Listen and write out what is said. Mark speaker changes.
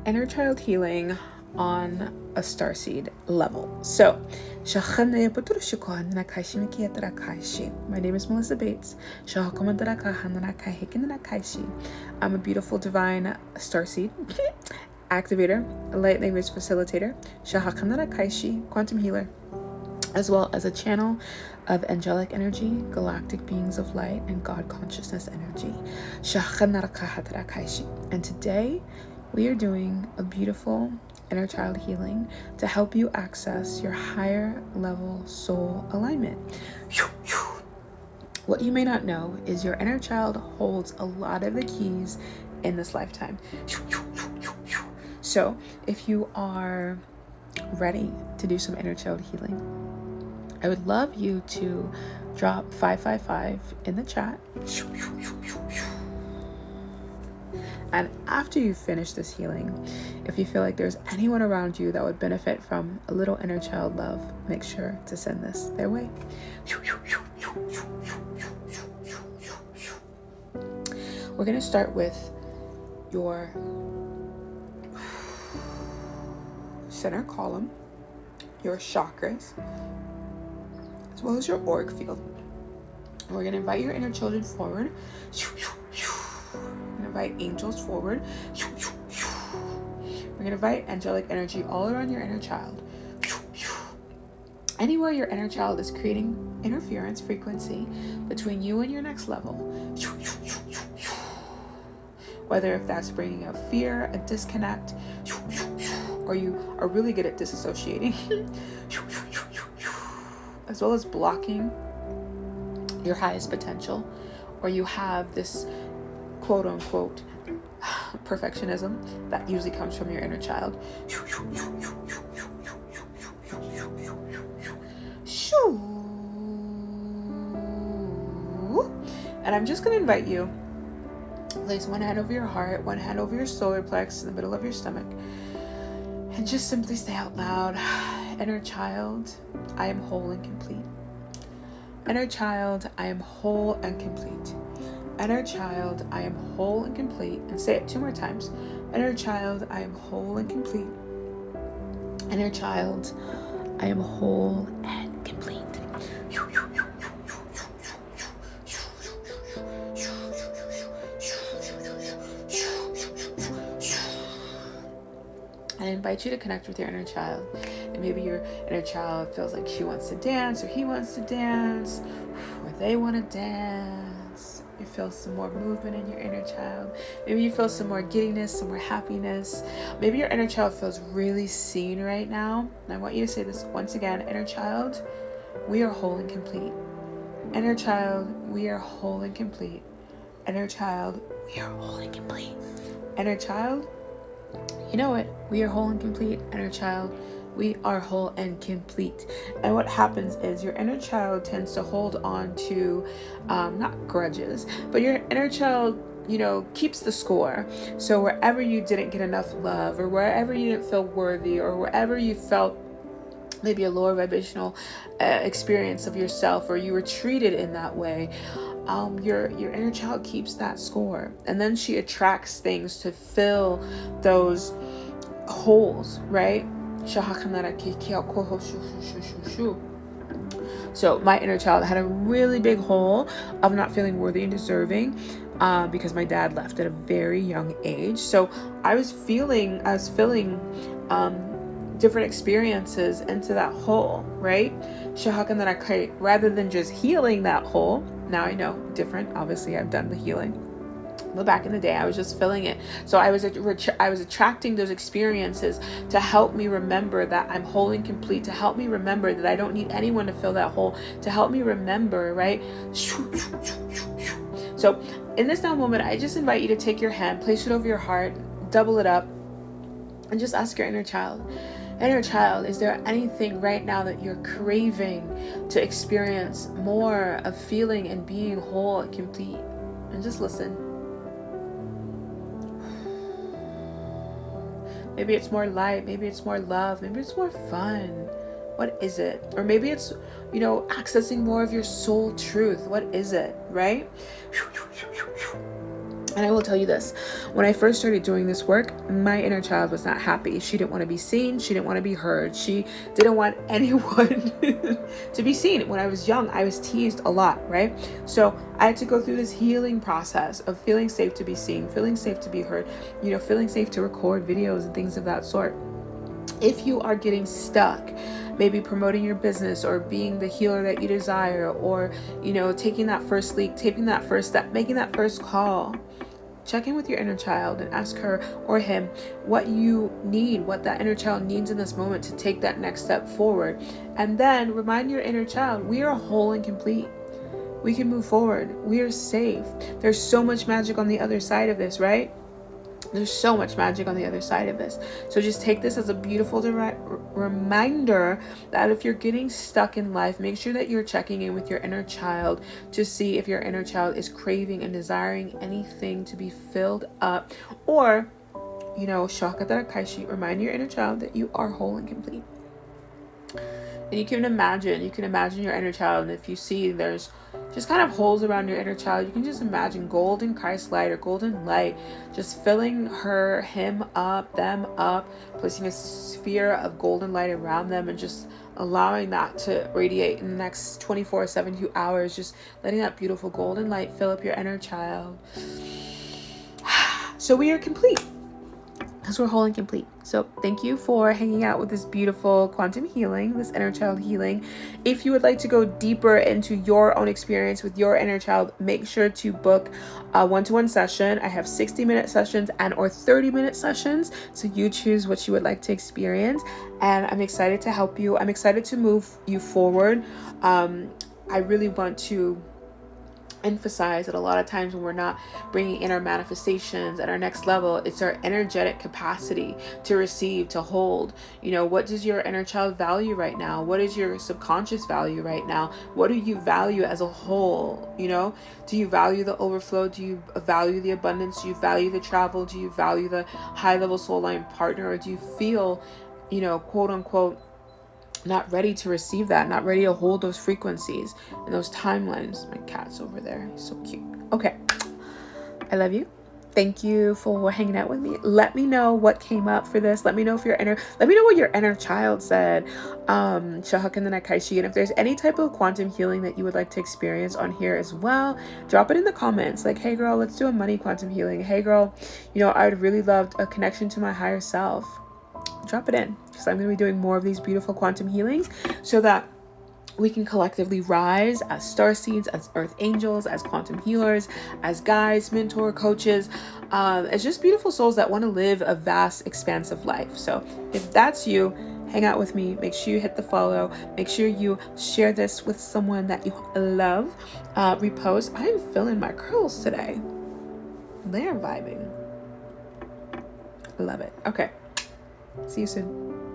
Speaker 1: inner child healing on a starseed level. So, my name is Melissa Bates. I'm a beautiful divine starseed activator, a light language facilitator, quantum healer, as well as a channel of angelic energy, galactic beings of light, and God consciousness energy. And today we are doing a beautiful inner child healing to help you access your higher level soul alignment. What you may not know is your inner child holds a lot of the keys in this lifetime. So if you are ready to do some inner child healing, I would love you to drop 555 in the chat. And after you finish this healing, if you feel like there's anyone around you that would benefit from a little inner child love, make sure to send this their way. We're going to start with your center column, your chakras, as well as your auric field. And we're going to invite your inner children forward. We're going to invite angels forward. We're going to invite angelic energy all around your inner child. Anywhere your inner child is creating interference frequency between you and your next level. Whether if that's bringing up fear, a disconnect, or you are really good at disassociating, as well as blocking your highest potential, or you have this quote unquote perfectionism that usually comes from your inner child. And I'm just going to invite you, place one hand over your heart, one hand over your solar plex in the middle of your stomach, and just simply say out loud, inner child, I am whole and complete. Inner child, I am whole and complete. Inner child, I am whole and complete. And say it 2 more times. Inner child, I am whole and complete. Inner child, I am whole and complete. I invite you to connect with your inner child. And maybe your inner child feels like she wants to dance, or he wants to dance, or they want to dance. You feel some more movement in your inner child. Maybe you feel some more giddiness, some more happiness. Maybe your inner child feels really seen right now. And I want you to say this once again. Inner child, we are whole and complete. Inner child, we are whole and complete. Inner child, we are whole and complete. Inner child, you know it, we are whole and complete. Inner child, we are whole and complete. And what happens is your inner child tends to hold on to, not grudges, but your inner child, keeps the score. So wherever you didn't get enough love, or wherever you didn't feel worthy, or wherever you felt maybe a lower vibrational experience of yourself, or you were treated in that way, your inner child keeps that score, and then she attracts things to fill those holes, right? So my inner child had a really big hole of not feeling worthy and deserving, because my dad left at a very young age. So I was filling different experiences into that hole, right? Rather than just healing that hole. Now I know, different. Obviously, I've done the healing. But back in the day, I was just filling it. So I was attracting those experiences to help me remember that I'm whole and complete, to help me remember that I don't need anyone to fill that hole, to help me remember, right? So in this now moment, I just invite you to take your hand, place it over your heart, double it up, and just ask your inner child, is there anything right now that you're craving to experience more of feeling and being whole and complete? And just listen. Maybe it's more light, maybe it's more love, maybe it's more fun. What is it? Or maybe it's, accessing more of your soul truth. What is it, right? And I will tell you this, when I first started doing this work, my inner child was not happy. She didn't want to be seen. She didn't want to be heard. She didn't want anyone to be seen. When I was young, I was teased a lot, right? So I had to go through this healing process of feeling safe to be seen, feeling safe to be heard, feeling safe to record videos and things of that sort. If you are getting stuck, maybe promoting your business or being the healer that you desire, or, taking that first leap, taking that first step, making that first call, check in with your inner child and ask her or him what you need, what that inner child needs in this moment to take that next step forward. And then remind your inner child, we are whole and complete. We can move forward. We are safe. There's so much magic on the other side of this, right? There's so much magic on the other side of this. So just take this as a beautiful reminder that if you're getting stuck in life, make sure that you're checking in with your inner child to see if your inner child is craving and desiring anything to be filled up. Or, Shakatara Kaishi, remind your inner child that you are whole and complete. And you can imagine your inner child. And if you see there's just kind of holes around your inner child, you can just imagine golden Christ light or golden light just filling him up, them up, placing a sphere of golden light around them and just allowing that to radiate in the next 24-72 hours, just letting that beautiful golden light fill up your inner child. So we are complete. Because we're whole and complete. So thank you for hanging out with this beautiful quantum healing, this inner child healing. If you would like to go deeper into your own experience with your inner child, make sure to book a one-to-one session. I have 60-minute sessions and or 30-minute sessions. So you choose what you would like to experience. And I'm excited to help you. I'm excited to move you forward. I really want to emphasize that a lot of times when we're not bringing in our manifestations at our next level, it's our energetic capacity to receive, to hold. What does your inner child value right now? What is your subconscious value right now? What do you value as a whole? Do you value the overflow? Do you value the abundance? Do you value the travel? Do you value the high level soul line partner? Or do you feel, quote unquote, not ready to receive that, not ready to hold those frequencies and those timelines? My cat's over there. He's so cute. Okay. I love you. Thank you for hanging out with me. Let me know what came up for this. Let me know what your inner child said. Shahak and the Nakaishi. And if there's any type of quantum healing that you would like to experience on here as well, drop it in the comments. Like, hey girl, let's do a money quantum healing. Hey girl, I would really love a connection to my higher self. Drop it in, because I'm going to be doing more of these beautiful quantum healings so that we can collectively rise as starseeds, as earth angels, as quantum healers, as guides, mentor, coaches, as just beautiful souls that want to live a vast, expansive life. So if that's you, hang out with me. Make sure you hit the follow. Make sure you share this with someone that you love. Repost. I am feeling my curls today. They're vibing. I love it. Okay. See you soon.